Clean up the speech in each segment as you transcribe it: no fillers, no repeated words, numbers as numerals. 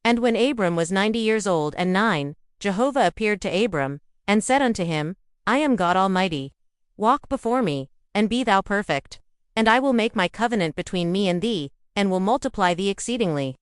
And when Abram was 90 years old and 9, Jehovah appeared to Abram, and said unto him, I am God Almighty. Walk before me, and be thou perfect. And I will make my covenant between me and thee, and will multiply thee exceedingly.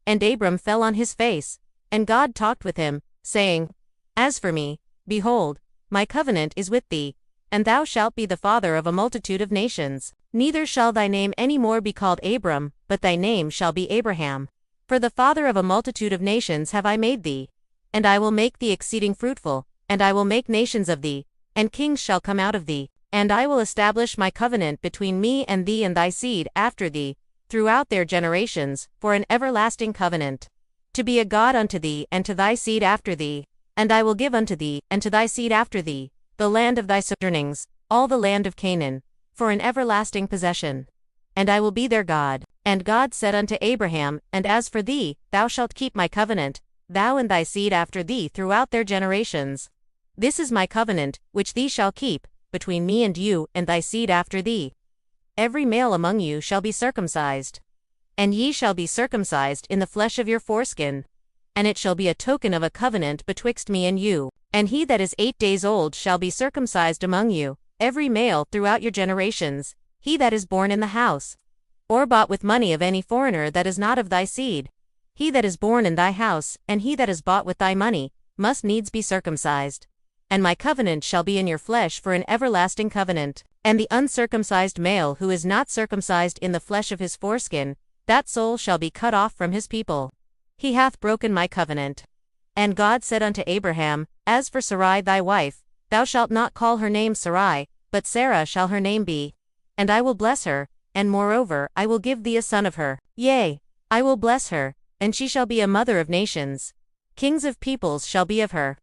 And Abram fell on his face, and God talked with him, saying, As for me, behold, my covenant is with thee, and thou shalt be the father of a multitude of nations. Neither shall thy name any more be called Abram, but thy name shall be Abraham. For the father of a multitude of nations have I made thee. And I will make thee exceeding fruitful, and I will make nations of thee, and kings shall come out of thee. And I will establish my covenant between me and thee and thy seed after thee, throughout their generations, for an everlasting covenant. To be a God unto thee and to thy seed after thee. And I will give unto thee and to thy seed after thee the land of thy sojournings, all the land of Canaan, for an everlasting possession. And I will be their God. And God said unto Abraham, And as for thee, thou shalt keep my covenant, thou and thy seed after thee throughout their generations. This is my covenant, which thee shall keep, between me and you and thy seed after thee. Every male among you shall be circumcised. And ye shall be circumcised in the flesh of your foreskin. And it shall be a token of a covenant betwixt me and you. And he that is 8 days old shall be circumcised among you, every male throughout your generations, he that is born in the house, or bought with money of any foreigner that is not of thy seed. He that is born in thy house, and he that is bought with thy money, must needs be circumcised. And my covenant shall be in your flesh for an everlasting covenant. And the uncircumcised male who is not circumcised in the flesh of his foreskin, that soul shall be cut off from his people. He hath broken my covenant. And God said unto Abraham, As for Sarai thy wife, thou shalt not call her name Sarai, but Sarah shall her name be. And I will bless her, and moreover I will give thee a son of her. Yea, I will bless her, and she shall be a mother of nations. Kings of peoples shall be of her.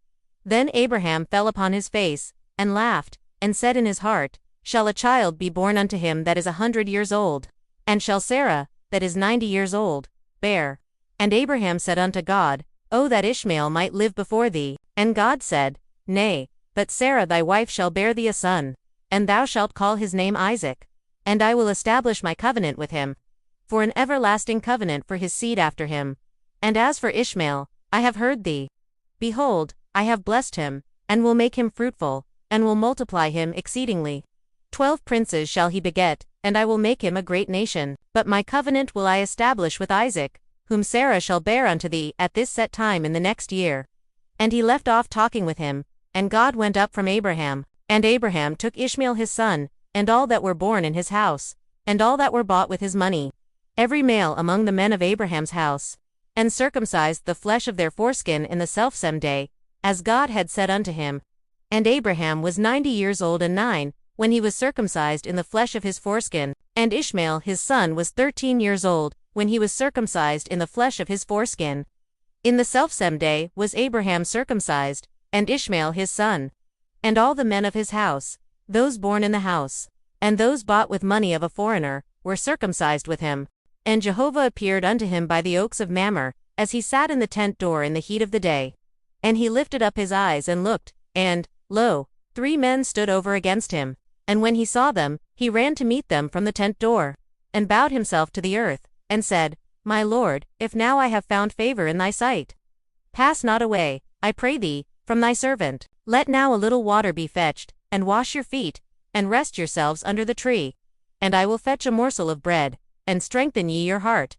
Then Abraham fell upon his face, and laughed, and said in his heart, Shall a child be born unto him that is 100 years old? And shall Sarah, that is 90 years old, bear? And Abraham said unto God, O that Ishmael might live before thee. And God said, Nay, but Sarah thy wife shall bear thee a son, and thou shalt call his name Isaac. And I will establish my covenant with him, for an everlasting covenant for his seed after him. And as for Ishmael, I have heard thee. Behold, I have blessed him, and will make him fruitful, and will multiply him exceedingly. 12 princes shall he beget, and I will make him a great nation. But my covenant will I establish with Isaac, whom Sarah shall bear unto thee at this set time in the next year. And he left off talking with him, and God went up from Abraham. And Abraham took Ishmael his son, and all that were born in his house, and all that were bought with his money, every male among the men of Abraham's house, and circumcised the flesh of their foreskin in the selfsame day, as God had said unto him. And Abraham was 90 years old and 9, when he was circumcised in the flesh of his foreskin, and Ishmael his son was 13 years old, when he was circumcised in the flesh of his foreskin. In the selfsame day was Abraham circumcised, and Ishmael his son. And all the men of his house, those born in the house, and those bought with money of a foreigner, were circumcised with him. And Jehovah appeared unto him by the oaks of Mamre, as he sat in the tent door in the heat of the day. And he lifted up his eyes and looked, and, lo, 3 men stood over against him. And when he saw them, he ran to meet them from the tent door, and bowed himself to the earth, and said, My Lord, if now I have found favor in thy sight, pass not away, I pray thee, from thy servant. Let now a little water be fetched, and wash your feet, and rest yourselves under the tree. And I will fetch a morsel of bread, and strengthen ye your heart.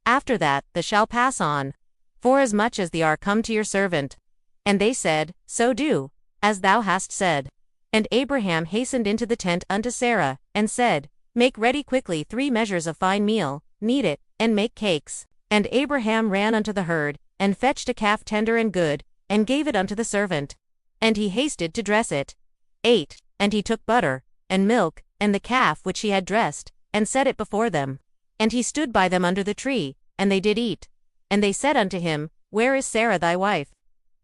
After that, the shall pass on, forasmuch as they are come to your servant. And they said, So do, as thou hast said. And Abraham hastened into the tent unto Sarah, and said, Make ready quickly 3 measures of fine meal, knead it, and make cakes. And Abraham ran unto the herd, and fetched a calf tender and good, and gave it unto the servant. And he hasted to dress it. 8. And he took butter, and milk, and the calf which he had dressed, and set it before them. And he stood by them under the tree, and they did eat. And they said unto him, Where is Sarah thy wife?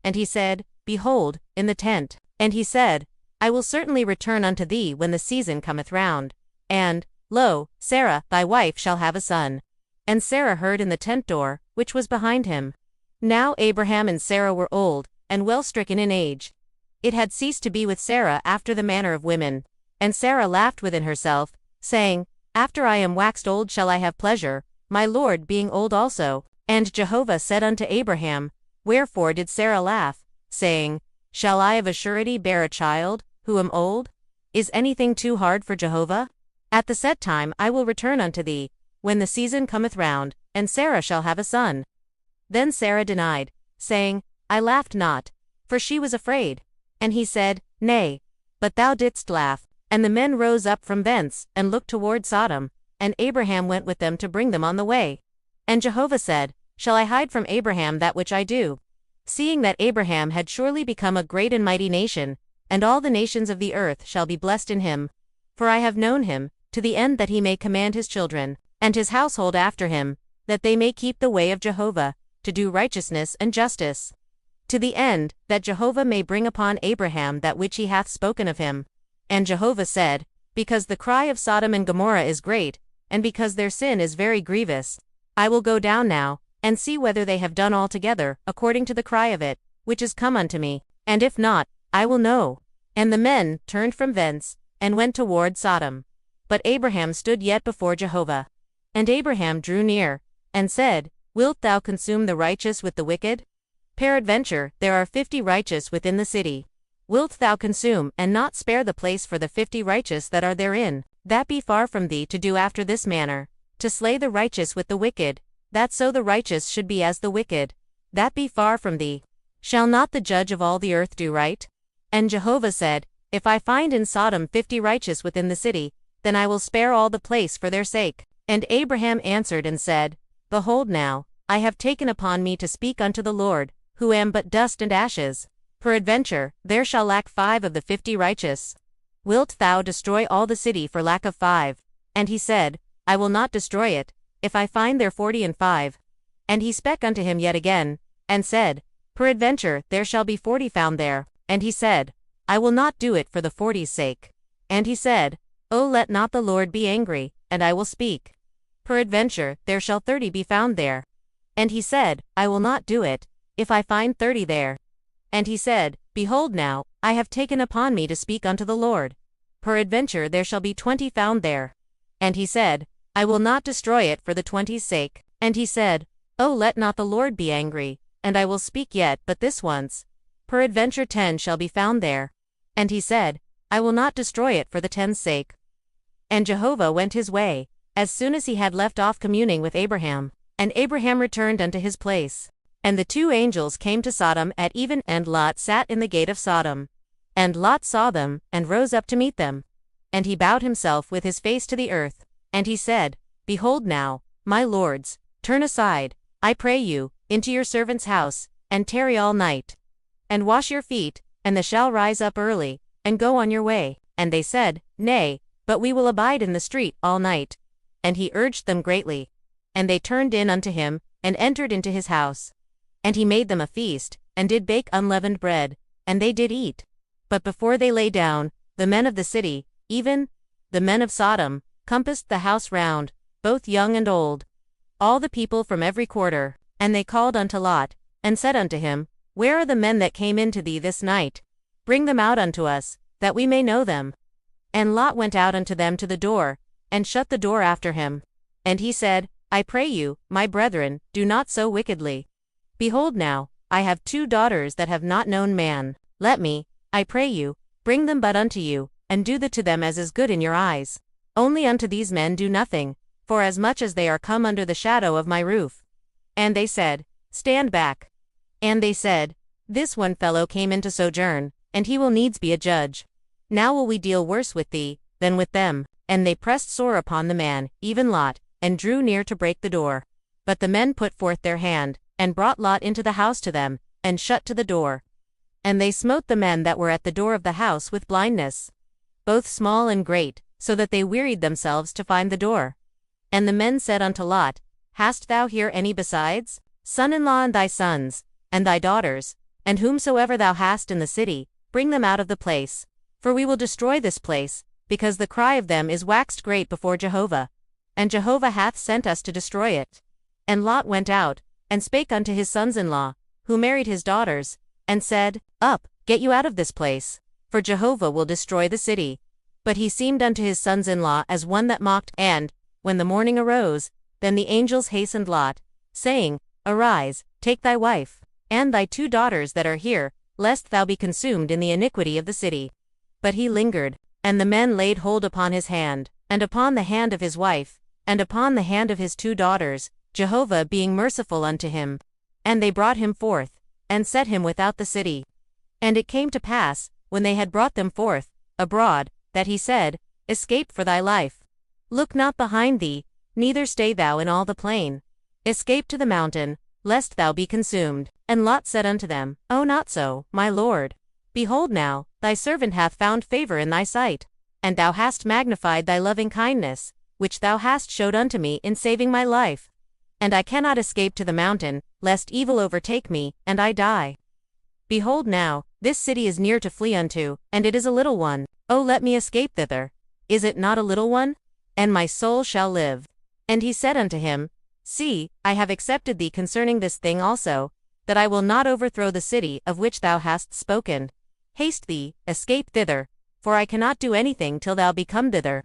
And he said, Behold, in the tent. And he said, I will certainly return unto thee when the season cometh round. And, lo, Sarah thy wife shall have a son. And Sarah heard in the tent door, which was behind him. Now Abraham and Sarah were old, and well stricken in age. It had ceased to be with Sarah after the manner of women. And Sarah laughed within herself, saying, After I am waxed old shall I have pleasure, my Lord being old also. And Jehovah said unto Abraham, Wherefore did Sarah laugh, saying, Shall I of a surety bear a child, who am old? Is anything too hard for Jehovah? At the set time I will return unto thee, when the season cometh round, and Sarah shall have a son. Then Sarah denied, saying, I laughed not, for she was afraid. And he said, Nay, but thou didst laugh. And the men rose up from thence, and looked toward Sodom, and Abraham went with them to bring them on the way. And Jehovah said, Shall I hide from Abraham that which I do? Seeing that Abraham had surely become a great and mighty nation, and all the nations of the earth shall be blessed in him. For I have known him, to the end that he may command his children, and his household after him, that they may keep the way of Jehovah, to do righteousness and justice. To the end, that Jehovah may bring upon Abraham that which he hath spoken of him. And Jehovah said, Because the cry of Sodom and Gomorrah is great, and because their sin is very grievous, I will go down now, and see whether they have done altogether, according to the cry of it, which is come unto me, and if not, I will know. And the men turned from thence, and went toward Sodom. But Abraham stood yet before Jehovah. And Abraham drew near, and said, Wilt thou consume the righteous with the wicked? Peradventure, there are 50 righteous within the city. Wilt thou consume, and not spare the place for the 50 righteous that are therein? That be far from thee to do after this manner, to slay the righteous with the wicked, that so the righteous should be as the wicked. That be far from thee. Shall not the judge of all the earth do right? And Jehovah said, If I find in Sodom 50 righteous within the city, then I will spare all the place for their sake. And Abraham answered and said, Behold now, I have taken upon me to speak unto the Lord, who am but dust and ashes. Peradventure, there shall lack 5 of the 50 righteous. Wilt thou destroy all the city for lack of 5? And he said, I will not destroy it, if I find there 40 and 5. And he spake unto him yet again, and said, Peradventure, there shall be 40 found there. And he said, I will not do it for the 40's sake. And he said, O let not the Lord be angry, and I will speak. Peradventure, there shall 30 be found there. And he said, I will not do it, if I find 30 there. And he said, Behold now, I have taken upon me to speak unto the Lord. Peradventure there shall be 20 found there. And he said, I will not destroy it for the 20's sake. And he said, O let not the Lord be angry, and I will speak yet but this once. Peradventure 10 shall be found there. And he said, I will not destroy it for the 10's sake. And Jehovah went his way, as soon as he had left off communing with Abraham. And Abraham returned unto his place. And the 2 angels came to Sodom at even, and Lot sat in the gate of Sodom. And Lot saw them, and rose up to meet them. And he bowed himself with his face to the earth. And he said, Behold now, my lords, turn aside, I pray you, into your servant's house, and tarry all night. And wash your feet, and thou shalt rise up early, and go on your way. And they said, Nay, but we will abide in the street all night. And he urged them greatly. And they turned in unto him, and entered into his house. And he made them a feast, and did bake unleavened bread, and they did eat. But before they lay down, the men of the city, even the men of Sodom, compassed the house round, both young and old, all the people from every quarter. And they called unto Lot, and said unto him, Where are the men that came in to thee this night? Bring them out unto us, that we may know them. And Lot went out unto them to the door, and shut the door after him. And he said, I pray you, my brethren, do not so wickedly. Behold now, I have 2 daughters that have not known man. Let me, I pray you, bring them but unto you, and do to them as is good in your eyes. Only unto these men do nothing, for as much as they are come under the shadow of my roof. And they said, Stand back. And they said, This one fellow came in to sojourn, and he will needs be a judge. Now will we deal worse with thee, than with them. And they pressed sore upon the man, even Lot, and drew near to break the door. But the men put forth their hand, and brought Lot into the house to them, and shut to the door. And they smote the men that were at the door of the house with blindness, both small and great, so that they wearied themselves to find the door. And the men said unto Lot, Hast thou here any besides? Son-in-law and thy sons, and thy daughters, and whomsoever thou hast in the city, bring them out of the place. For we will destroy this place, because the cry of them is waxed great before Jehovah. And Jehovah hath sent us to destroy it. And Lot went out, and spake unto his sons-in-law, who married his daughters, and said, Up, get you out of this place, for Jehovah will destroy the city. But he seemed unto his sons-in-law as one that mocked. And, when the morning arose, then the angels hastened Lot, saying, Arise, take thy wife, and thy 2 daughters that are here, lest thou be consumed in the iniquity of the city. But he lingered, and the men laid hold upon his hand, and upon the hand of his wife, and upon the hand of his 2 daughters, Jehovah being merciful unto him. And they brought him forth, and set him without the city. And it came to pass, when they had brought them forth, abroad, that he said, Escape for thy life. Look not behind thee, neither stay thou in all the plain. Escape to the mountain, lest thou be consumed. And Lot said unto them, O not so, my lord. Behold now, thy servant hath found favor in thy sight, and thou hast magnified thy loving kindness, which thou hast showed unto me in saving my life. And I cannot escape to the mountain, lest evil overtake me, and I die. Behold now, this city is near to flee unto, and it is a little one. O let me escape thither. Is it not a little one? And my soul shall live. And he said unto him, See, I have accepted thee concerning this thing also, that I will not overthrow the city of which thou hast spoken. Haste thee, escape thither, for I cannot do anything till thou be come thither.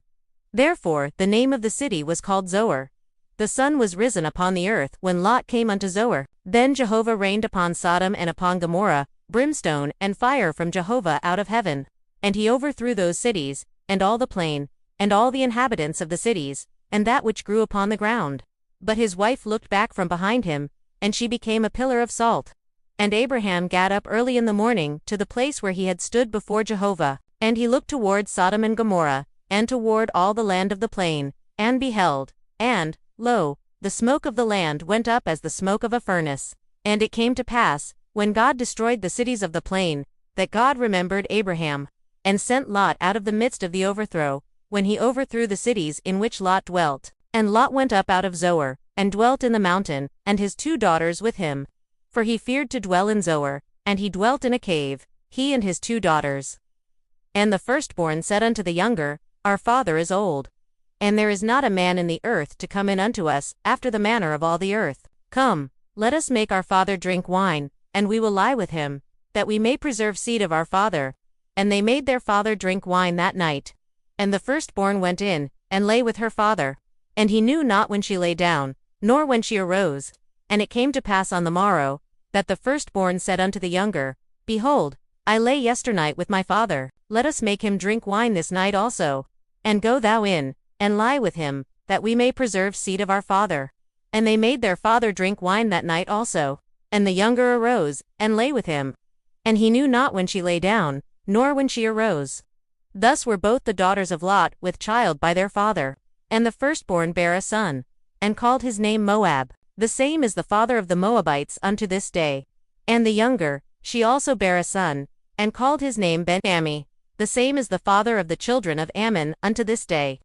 Therefore the name of the city was called Zoar. The sun was risen upon the earth when Lot came unto Zoar. Then Jehovah rained upon Sodom and upon Gomorrah, brimstone and fire from Jehovah out of heaven. And he overthrew those cities, and all the plain, and all the inhabitants of the cities, and that which grew upon the ground. But his wife looked back from behind him, and she became a pillar of salt. And Abraham gat up early in the morning to the place where he had stood before Jehovah, and he looked toward Sodom and Gomorrah, and toward all the land of the plain, and beheld, and, lo, the smoke of the land went up as the smoke of a furnace. And it came to pass, when God destroyed the cities of the plain, that God remembered Abraham, and sent Lot out of the midst of the overthrow, when he overthrew the cities in which Lot dwelt. And Lot went up out of Zoar, and dwelt in the mountain, and his 2 daughters with him. For he feared to dwell in Zoar, and he dwelt in a cave, he and his 2 daughters. And the firstborn said unto the younger, Our father is old, and there is not a man in the earth to come in unto us, after the manner of all the earth. Come, let us make our father drink wine, and we will lie with him, that we may preserve seed of our father. And they made their father drink wine that night. And the firstborn went in, and lay with her father. And he knew not when she lay down, nor when she arose. And it came to pass on the morrow, that the firstborn said unto the younger, Behold, I lay yesternight with my father, let us make him drink wine this night also. And go thou in, and lie with him, that we may preserve seed of our father. And they made their father drink wine that night also. And the younger arose, and lay with him. And he knew not when she lay down, nor when she arose. Thus were both the daughters of Lot with child by their father. And the firstborn bare a son, and called his name Moab. The same is the father of the Moabites unto this day. And the younger, she also bare a son, and called his name Ben-Ammi. The same is the father of the children of Ammon unto this day.